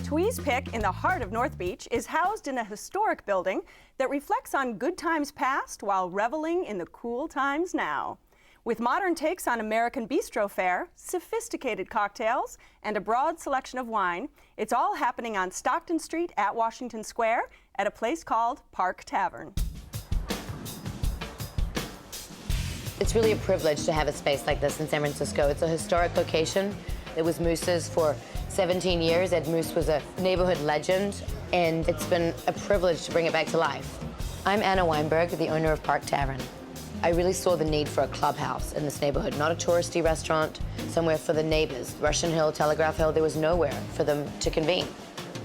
Twee's Pick in the heart of North Beach is housed in a historic building that reflects on good times past while reveling in the cool times now. With modern takes on American bistro fare, sophisticated cocktails, and a broad selection of wine, it's all happening on Stockton Street at Washington Square at a place called Park Tavern. It's really a privilege to have a space like this in San Francisco. It's a historic location. It was Moose's for 17 years. Ed Moose was a neighborhood legend, and it's been a privilege to bring it back to life. I'm Anna Weinberg, the owner of Park Tavern. I really saw the need for a clubhouse in this neighborhood, not a touristy restaurant, somewhere for the neighbors. Russian Hill, Telegraph Hill, there was nowhere for them to convene.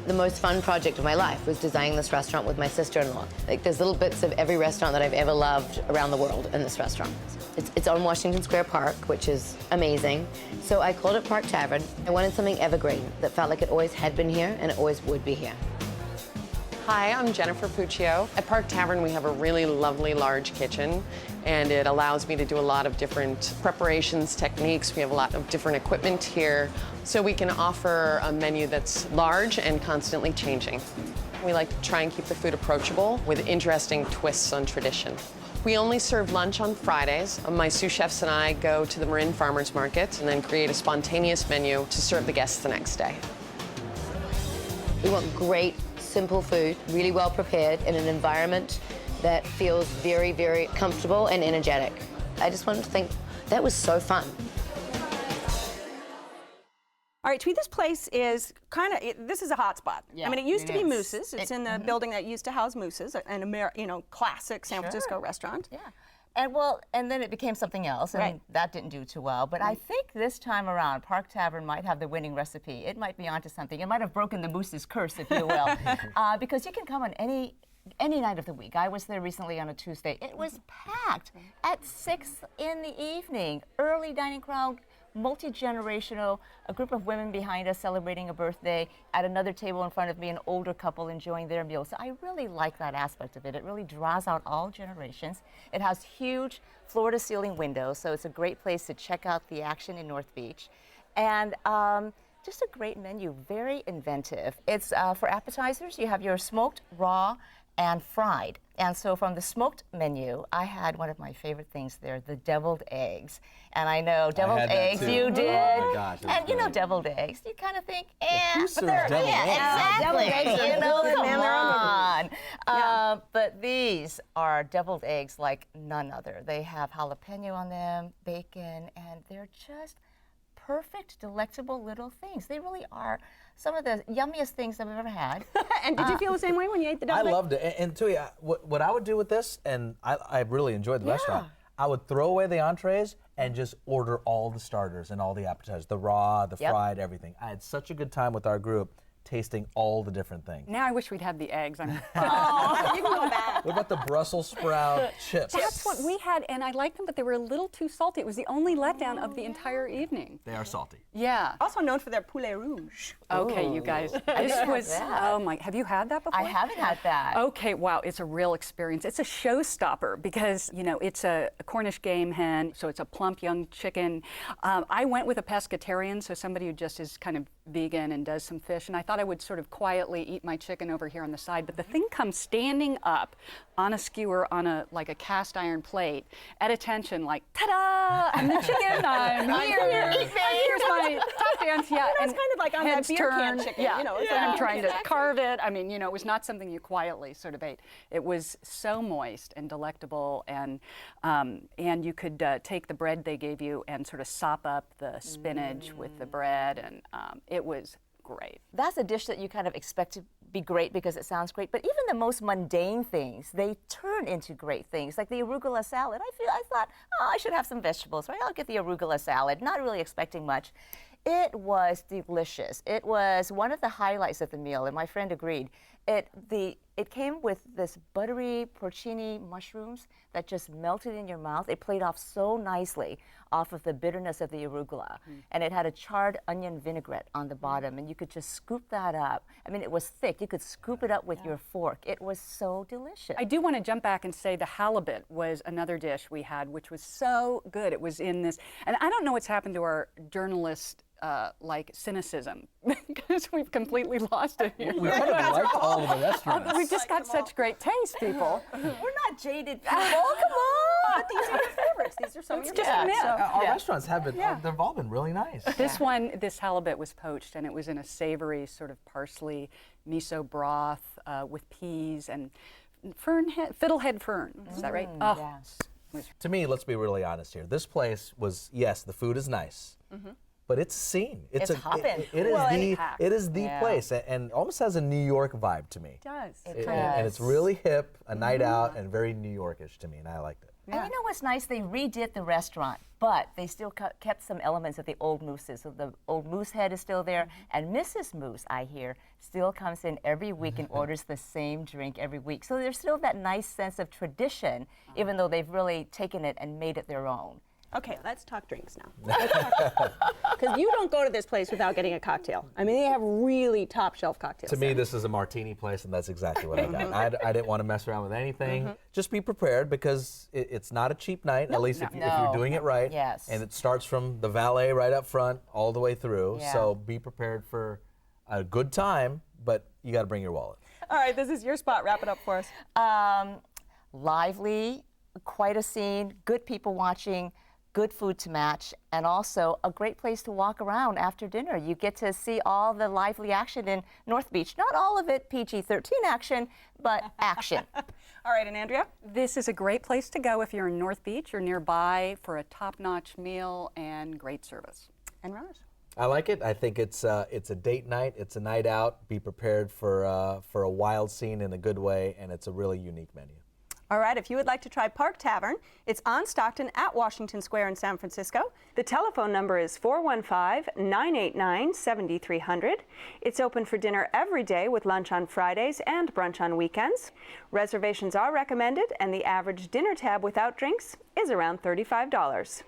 The most fun project of my life was designing this restaurant with my sister-in-law. Like, there's little bits of every restaurant that I've ever loved around the world in this restaurant. It's on Washington Square Park, which is amazing. So I called it Park Tavern. I wanted something evergreen that felt like it always had been here and it always would be here. Hi, I'm Jennifer Puccio. At Park Tavern, we have a really lovely large kitchen, and it allows me to do a lot of different preparations, techniques. We have a lot of different equipment here, so we can offer a menu that's large and constantly changing. We like to try and keep the food approachable with interesting twists on tradition. We only serve lunch on Fridays. My sous chefs and I go to the Marin Farmers Market and then create a spontaneous menu to serve the guests the next day. We want great, simple food, really well prepared in an environment that feels very, very comfortable and energetic. I just wanted to think, that was so fun. All right, Twee, this place is this is a hot spot. Yeah, I mean, it used to be is. Moose's. It's in the building that used to house Moose's, an classic San Francisco restaurant. Yeah. And then it became something else, and that didn't do too well. But I think this time around, Park Tavern might have the winning recipe. It might be onto something. It might have broken the Moose's curse, if you will, because you can come on any night of the week. I was there recently on a Tuesday. It was packed at 6 in the evening. Early dining crowd, multi-generational, a group of women behind us celebrating a birthday, at another table in front of me, an older couple enjoying their meal. So I really like that aspect of it. It really draws out all generations. It has huge floor-to-ceiling windows, so it's a great place to check out the action in North Beach. And just a great menu, very inventive. It's for appetizers, you have your smoked, raw, and fried. And so from the smoked menu, I had one of my favorite things there, the deviled eggs. And I know deviled eggs, you did. Oh my gosh, and you know deviled eggs, you kind of think, who serves deviled eggs? exactly. You know, come on. Yeah. But these are deviled eggs like none other. They have jalapeno on them, bacon, and they're just perfect, delectable little things. They really are some of the yummiest things I've ever had. And did you feel the same way when you ate the I deviled egg? loved it. And Tui, what I would do with this, and I really enjoyed the restaurant, I would throw away the entrees and just order all the starters and all the appetizers, the raw, the fried, everything. I had such a good time with our group tasting all the different things. Now I wish we'd had the eggs. You can go back. What about the Brussels sprout chips? That's what we had, and I liked them, but they were a little too salty. It was the only letdown of the entire evening. They are salty. Yeah. Also known for their poulet rouge. Okay, you guys. This was, oh my, have you had that before? I haven't had that. Okay, wow, it's a real experience. It's a showstopper because, you know, it's a Cornish game hen, so it's a plump young chicken. I went with a pescatarian, so somebody who just is kind of vegan and does some fish, and I thought I would sort of quietly eat my chicken over here on the side, but the thing comes standing up on a skewer on a cast iron plate at attention, like, ta-da! I'm the chicken, I'm here. Here's my top dance, yeah. It's kind of like on that beer can chicken, yeah. you know. And I'm trying to carve it. I mean, you know, it was not something you quietly sort of ate. It was so moist and delectable, and you could take the bread they gave you and sort of sop up the spinach with the bread, and it was great. That's a dish that you kind of expect to be great because it sounds great, but even the most mundane things, they turn into great things, like the arugula salad. I thought, oh, I should have some vegetables, right? I'll get the arugula salad, not really expecting much. It was delicious. It was one of the highlights of the meal, and my friend agreed. It came with this buttery porcini mushrooms that just melted in your mouth. It played off so nicely off of the bitterness of the arugula. And it had a charred onion vinaigrette on the bottom, and you could just scoop that up. I mean, it was thick. You could scoop it up with your fork. It was so delicious. I do want to jump back and say the halibut was another dish we had, which was so good. It was in this, and I don't know what's happened to our journalist like cynicism, because we've completely lost it here. We kind of liked all of the restaurants. We've just got such great taste, people. We're not jaded people. Come on. These are your favorites. These are some of your just favorites. a myth. So- Our restaurants have been, they've all been really nice. This one, this halibut was poached, and it was in a savory sort of parsley miso broth with peas and fiddlehead fern. Is that right? Oh, Yes. To me, let's be really honest here. This place was, yes, the food is nice, but it's a scene. It's hopping. It is the Yeah. place, and almost has a New York vibe to me. It does. And it's really hip, a night out, and very New Yorkish to me, and I liked it. And you know what's nice? They redid the restaurant, but they still kept some elements of the old mooses. So the old moose head is still there, and Mrs. Moose, I hear, still comes in every week and orders the same drink every week. So there's still that nice sense of tradition, even though they've really taken it and made it their own. Okay, let's talk drinks now. Because you don't go to this place without getting a cocktail. I mean, they have really top shelf cocktails. To me, this is a martini place, and that's exactly what I got. I didn't want to mess around with anything. Just be prepared, because it's not a cheap night, at least if you're doing it right. Yes. And it starts from the valet right up front all the way through. Yeah. So be prepared for a good time, but you got to bring your wallet. All right, this is your spot. Wrap it up for us. Lively, quite a scene, good people watching, good food to match, and also a great place to walk around after dinner. You get to see all the lively action in North Beach. Not all of it PG-13 action, but action. All right, and Andrea? this is a great place to go if you're in North Beach or nearby for a top-notch meal and great service. And Raj? I like it. I think it's a date night. It's a night out. Be prepared for a wild scene in a good way, and it's a really unique menu. All right, if you would like to try Park Tavern, it's on Stockton at Washington Square in San Francisco. The telephone number is 415-989-7300. It's open for dinner every day with lunch on Fridays and brunch on weekends. Reservations are recommended, and the average dinner tab without drinks is around $35.